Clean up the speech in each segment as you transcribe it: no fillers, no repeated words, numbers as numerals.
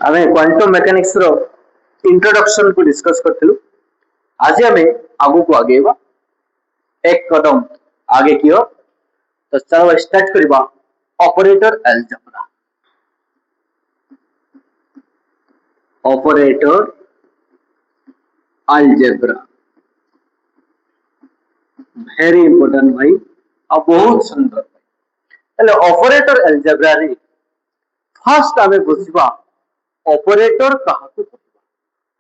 आमे quantum mechanics रो introduction को डिस्कस करथिलु। आज आमे आगु को आगेबा एक कदम आगे कियो। तो चलो स्टार्ट करबा operator algebra. Operator algebra very important भाई और बहुत सुंदर। हेलो ऑपरेटर अलजेब्रा रे फर्स्ट आमे बुझिबा ऑपरेटर काहाकू कहबा।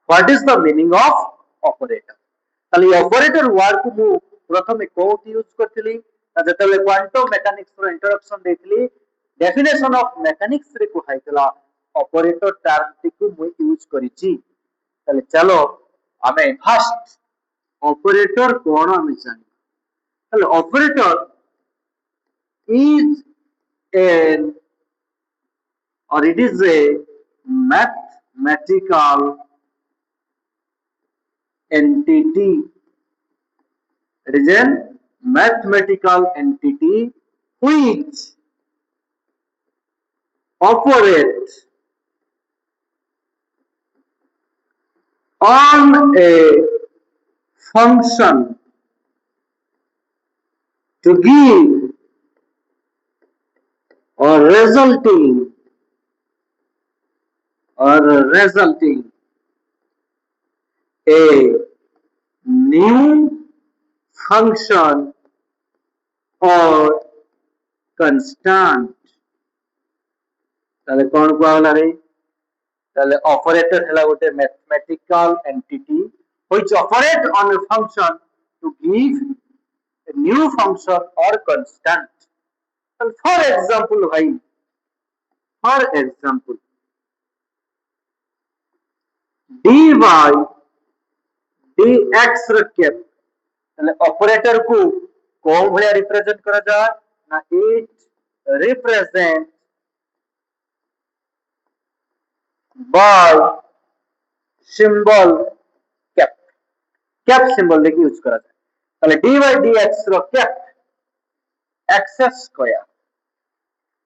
What is the meaning of operator. ताली ऑपरेटर वर्ड को मु प्रथमे कोट यूज करथिली जतले क्वांटम मेकानिक्स रो इंट्रोडक्शन देथिली डेफिनेशन ऑफ मेकानिक्स रे को हाइतला ऑपरेटर टर्म टी को मु यूज करिछि। ताले चलो आमे फर्स्ट ऑपरेटर कोन आमे जानि। ताले operator is an or it is a mathematical entity. It is a mathematical entity which operates on a function to give or resulting a new function or constant. ताले कौन कहला रे ताले ऑपरेटर हैला गोटे mathematical entity which operate on a function to give a new function or constant. And for example भाई for example dy dx रखे ताले ऑपरेटर को कौन भलिया रिप्रेजेंट करा जाए ना it represent by symbol cap cap symbol देखिए यूज करा जाए ताले dy dx रो cap x स्क्वायर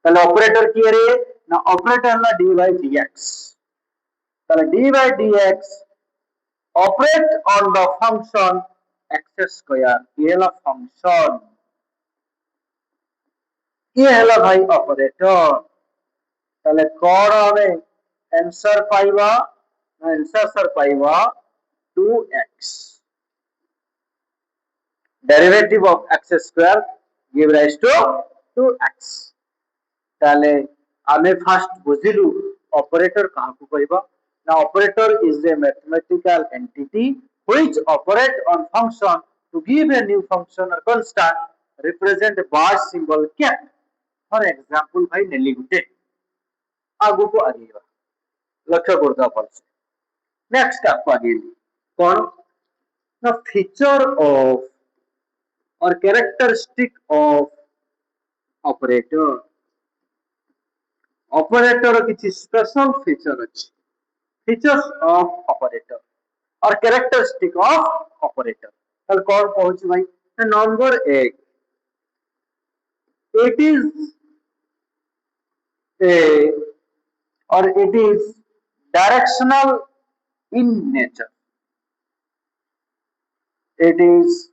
ताले ऑपरेटर की रे ना ऑपरेटर ना dy dx ताले dy dx operate on the function x square ये ला फंक्शन ये है ला भाई ऑपरेटर ताले कौन हमें आंसर पाइबा आंसर पाइबा 2x derivative of x square give rise to 2x ताले आमे फर्स्ट बुझिलु ऑपरेटर काहाकू कहबा ना operator is a mathematical entity which operate on function to give a new function or constant represent by symbol cap. For example भाई नेली गुटे आगु को आगेबा लक्ष्य करता पड़ছে नेक्स्ट आपको आगे कौन ना फीचर ऑफ और कैरेक्टरिस्टिक ऑफ ऑपरेटर ऑपरेटर किछि स्पेशल फीचर अछि फीचर्स ऑफ ऑपरेटर और कैरेक्टरिस्टिक ऑफ ऑपरेटर कल कौन पहुंच भाई number 1 it is a or it is directional in nature. It is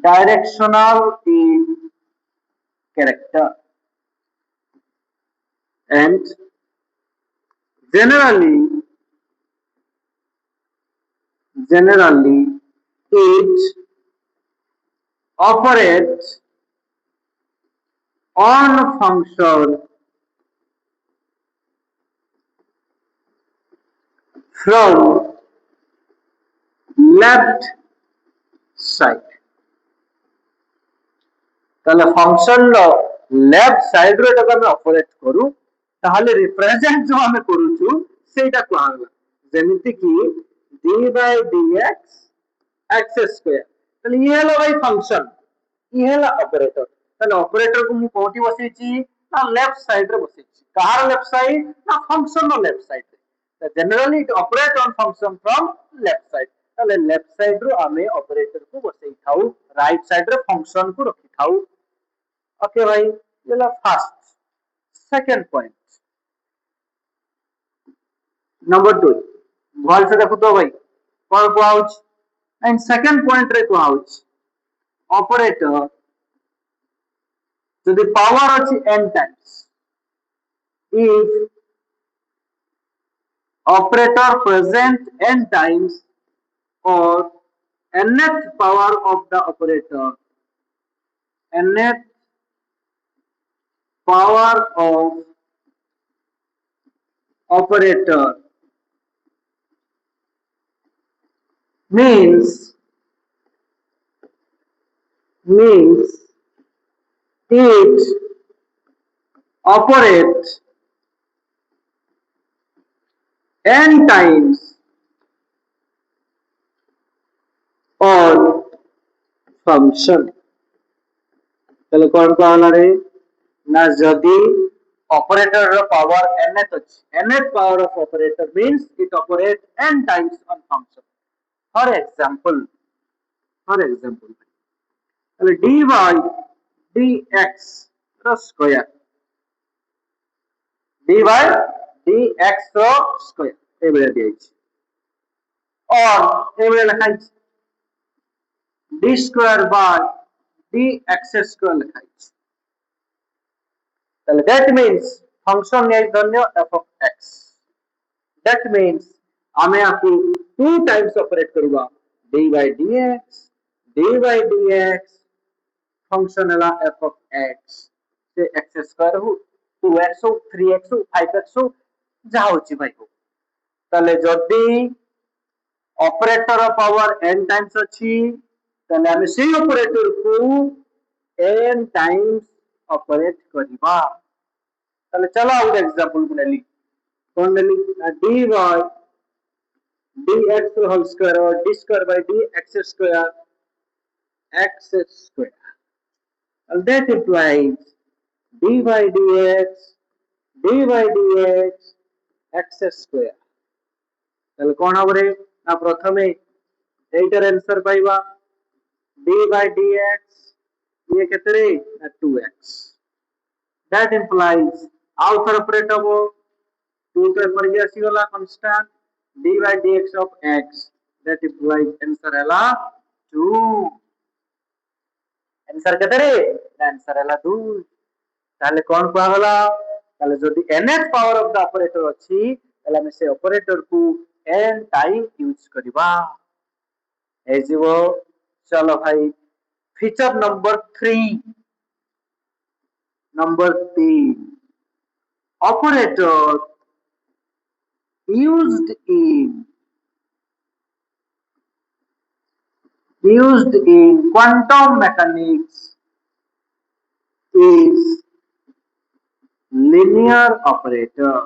directional in character and generally it operates on function from left side ताले function लो left side रो जब हम operate करू ताहले represent जो हमें करूछु सेटा कहला जेमिति कि d by dx x square ताले ये हला भाई फंक्शन ये हला ऑपरेटर ताले ऑपरेटर को मु कोठी बसैछि ना लेफ्ट साइड रे बसैछि कहार लेफ्ट साइड ना फंक्शन नो लेफ्ट साइड रे generally it operate on function from left side ताले लेफ्ट साइड रो हमें ऑपरेटर को बसै थाउ राइट साइड रे फंक्शन को रखि थाउ ओके भाई ये ला फर्स्ट सेकंड पॉइंट नंबर 2 भल से देखो तो भाई कौन कुआउच एंड सेकंड पॉइंट रे कुआउच ऑपरेटर to the power ଅଛି n times if operator present n times or nth power of the operator nth power of operator means it operates n times on function তাহলে কোন পাওয়ালা রে না যদি operator ର power nth ଅଛି nth power of operator means it operates n times on function for example তাহলে dy dx ର square dy dx ର square ଏଭଳିଆ ଦିଆଯାଇଛି or ଏଭଳିଆ ଲେଖା ହେଇଛି d square by dx square ଲେଖା ହେଇଛି তাহলে that means function is ধন্য f of x that means ଆମେ ଆକୁ 2 times operate କରିବା dy by dx function ହେଲା f of x से x square हो 2x हो 3x हो 5x हो ଯାହା ହଉଛି ଭାଇ हो ତାହେଲେ ଯଦି ऑपरेटर पावर n टाइम्स अछि ताले हम सेही ऑपरेटर को n टाइम्स ऑपरेट करबा ताले चलो आउट एग्जांपल बनेली कोन लेली dy dx होल स्क्वायर और d square by dx square and that implies dy dx x square তাহলে কোন হবে রে না প্রথমে এইটার आंसर পাইবা d by dx ये केते रे 2x that implies outer operate हो 2 तो पर ये आसी गला constant d by dx of x that implies answer हैला 2 आंसर केते रे आंसर हैला 2 ताले कोन कुआ गला ताले जदी nth power of the operator अछि ताले हम से ऑपरेटर को n टाइम यूज करबा ए जीवो चलो भाई feature number 3 operator used in quantum mechanics is linear operator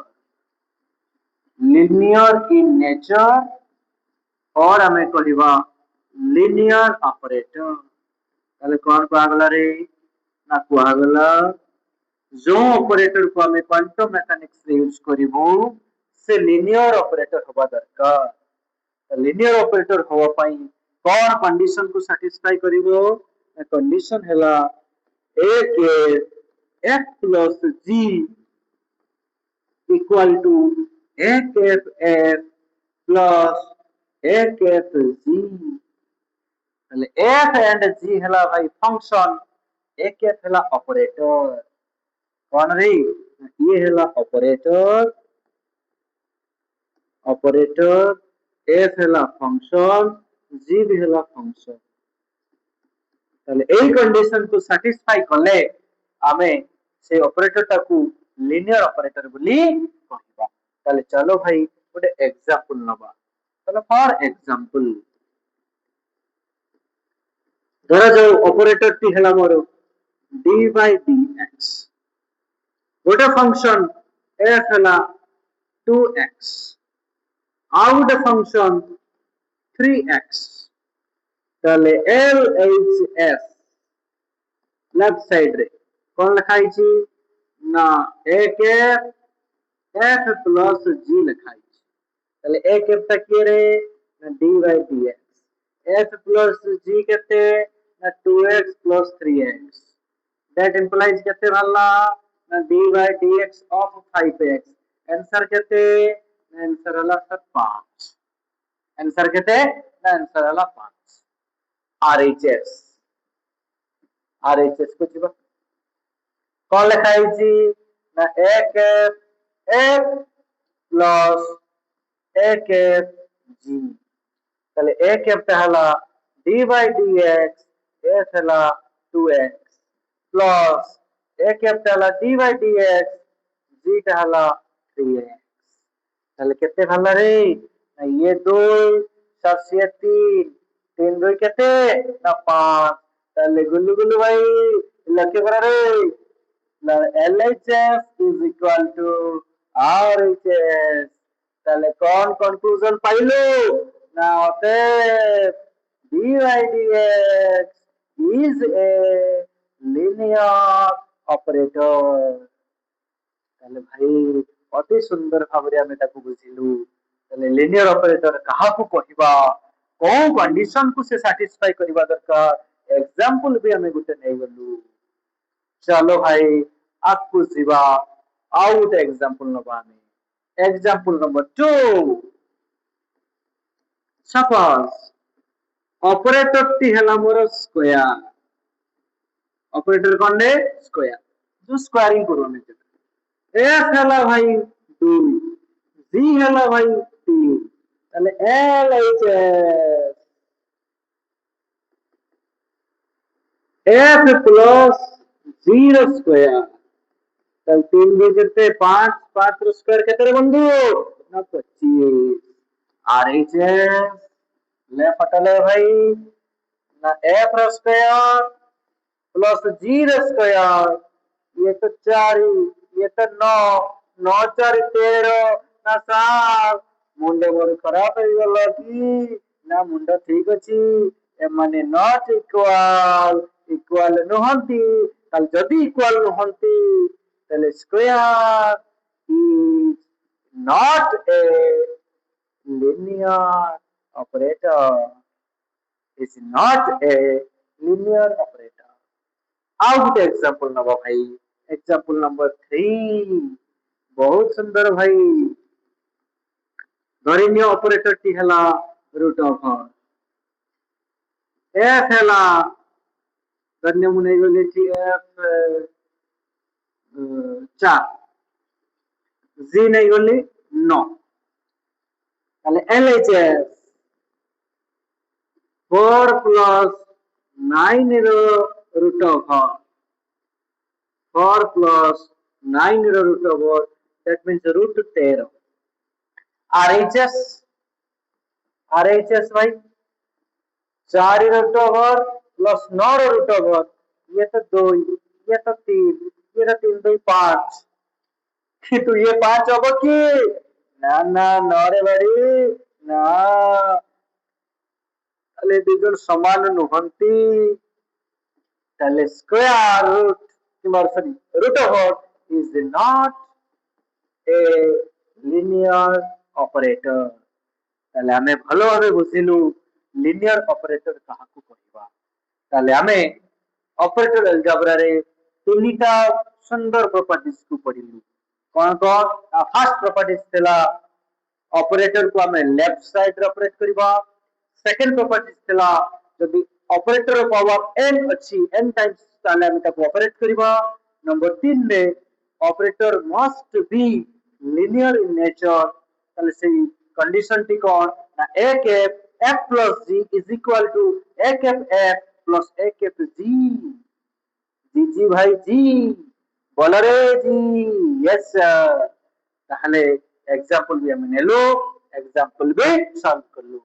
linear in nature और हमें कहवा linear operator ताले कौन कुआगला रे ना कुआगला जो ऑपरेटर को हमें क्वांटम मैकेनिक्स रे यूज करिवो से लिनियर ऑपरेटर होबा दरकार लिनियर ऑपरेटर होबा पई कौन कंडीशन को सैटिस्फाई करिवो कंडीशन हैला a के f plus g equal to a के f plus a के g ताले f and g हैला भाई फंक्शन a के f हैला ऑपरेटर कौन रे ये हैला ऑपरेटर f हैला फंक्शन g भी हैला फंक्शन ताले एई कंडीशन को सैटिस्फाई करले आमे से ऑपरेटर टाकू लिनियर ऑपरेटर बोली कहबा ताले चलो भाई गोटे एग्जांपल नबा ताले फॉर एग्जांपल धरा जाओ ऑपरेटर टी हैला मोर d by dx गोटे फंक्शन f हैला 2x आउ गोटे फंक्शन 3x ताले LHS लेफ्ट साइड रे कौन लिखाई छी ना a के f plus g लिखाई छी ताले a के तक के रे ना d by dx f plus g केते ना 2x plus 3x that implies केते भला ना d by dx of 5x answer केते आंसर हला सर 5 आंसर केते आंसर हला 5 आरएचएस आरएचएस को जीवा कौन लिखा है ना एक एफ प्लस एक एफ जी তাহলে a ক্যাপটা হলা d বাই dx f হলা 2x প্লাস a ক্যাপটা হলা d বাই dx g টা হলা 3x তাহলে কেতে ভালো রে না ये 2 7 से 3 3 2 কেতে না 5 তাহলে গুল্লু গুল্লু ভাই লক্ষ্য করা রে না LHS is equal to RHS তাহলে কোন কনক্লুশন পাইলো না অতএব d by dx is a linear operator তাহলে ভাই অতি সুন্দর ভাবে আমি তাকে বুঝিলু তাহলে লিনিয়ার অপারেটর কাহাকু কহিবা কোন কন্ডিশন কু সে স্যাটিসফাই করিবা দরকার एग्जांपल भी हमें गुटे नहीं गलु चलो भाई आपको जीवा आउट एग्जांपल नबा हमें example number 2 suppose operator T हला मोर स्क्वायर ऑपरेटर कोने स्क्वायर जो स्क्वायरिंग करू हमें एफ हला भाई 2 जी हला भाई 3 তাহলে L H F plus 0 square তাহলে 3 দিয়ে করতে 5 5 র স্কয়ার কত রে বন্ধু না 25 আর এই যে ले फटले भाई ना एफ स्क्वायर प्लस जी स्क्वायर ये तो 4 ये तो 9 9 4 13 ना 7 मुंडे मोर खराब हो गला की ना मुंडा ठीक अछि ए माने नॉट इक्वल इक्वल नहंती ताल जदी इक्वल नहंती ताले square is not a linear operator is not a linear operator ଆଉ ଗୋଟେ एग्जांपल नबा भाई एग्जांपल नंबर 3 बहुत सुंदर भाई धरिनिय ऑपरेटर टी हला रूट ओवर एफ हला धन्य मुने गले टी एफ 4 जी नहीं गले 9 তাহলে LHS 4 plus 9 row root over 4 plus 9 row root over that means root 13 RHS RHS भाई 4 root over plus 9 रो root over ये तो 2 ये तो 3 ये तो 3 2 5 तो ये 5 होगा कि ना ना नरे बाड़ी ना তাহলে দুজন সমান নহন্তি তাহলে স্কয়ার রুট কিংবা sorry root over is not a linear operator তাহলে আমি ভালোভাবে বুঝিলু লিনিয়ার অপারেটর কাহাকু কহিবা তাহলে আমি অপারেটর আলজেব্রা রে তিনটা সুন্দর প্রপার্টিজ কু পড়িলু কোন কোন ফার্স্ট প্রপার্টিজ थिला ऑपरेटर को हमें लेफ्ट साइड रे ऑपरेट करबा सेकंड प्रॉपर्टी थिला जदी ऑपरेटर पावर n अछि n टाइम्स ताले हम ताको ऑपरेट करबा नंबर 3 में operator must be linear in nature ताले से कंडीशन टी कोन ना a cap f plus g is equal to a cap f plus a cap g जी जी भाई जी बोलो रे जी यस सर তাহলে एग्जांपल भी हम नेलो एग्जांपल भी सॉल्व करलु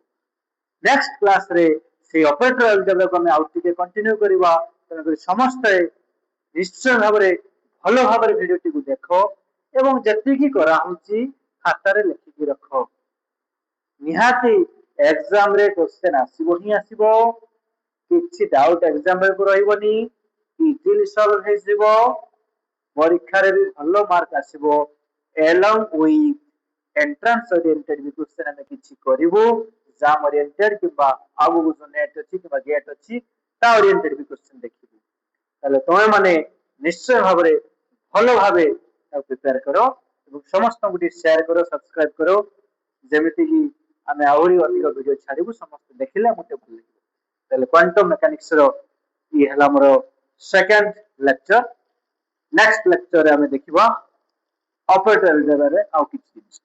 नेक्स्ट क्लास रे से ऑपरेटर अलजेब्रा को हम आउट टिके कंटिन्यू करबा तने समस्त निश्चय भाबरे भलो भाबरे वीडियो टी को देखो एवं जति की करा होची खाता रे लिखि के रखो निहाती एग्जाम रे क्वेश्चन आसीबो ही आसीबो किछि डाउट एग्जाम रे को रहइबोनी इजीली सॉल्व हे जिवो परीक्षा रे भी भलो मार्क आसीबो along with entrance oriented भी क्वेश्चन हमें किछि करिवो एग्जाम ओरिएंटेड किबा आगु जो नेट अछि किबा गेट अछि ता ओरिएंटेड भी क्वेश्चन देखिबो ताले तमे माने निश्चय भाबरे भलो भाबे प्रिपेयर करो समस्त गुडी शेयर करो सब्सक्राइब करो ଯେମିତି କି ଆମେ ଆହୁରି ଅଧିକ ଭିଡ଼ିଓ ଛାଡ଼ିବୁ ସମସ୍ତେ ଦେଖିଲେ ମତେ ଭଲ ଲାଗିବ। ତାହେଲେ କ୍ୱାଣ୍ଟମ ମେକାନିକ୍ସ ର ଇଏ ହେଲା ଆମର ସେକେଣ୍ଡ ଲେକ୍ଚର। ନେକ୍ସଟ ଲେକ୍ଚରରେ ଆମେ ଦେଖିବା ଅପରେଟର ଏଲଜେବ୍ରାରେ ଆଉ କିଛି ଜିନିଷ।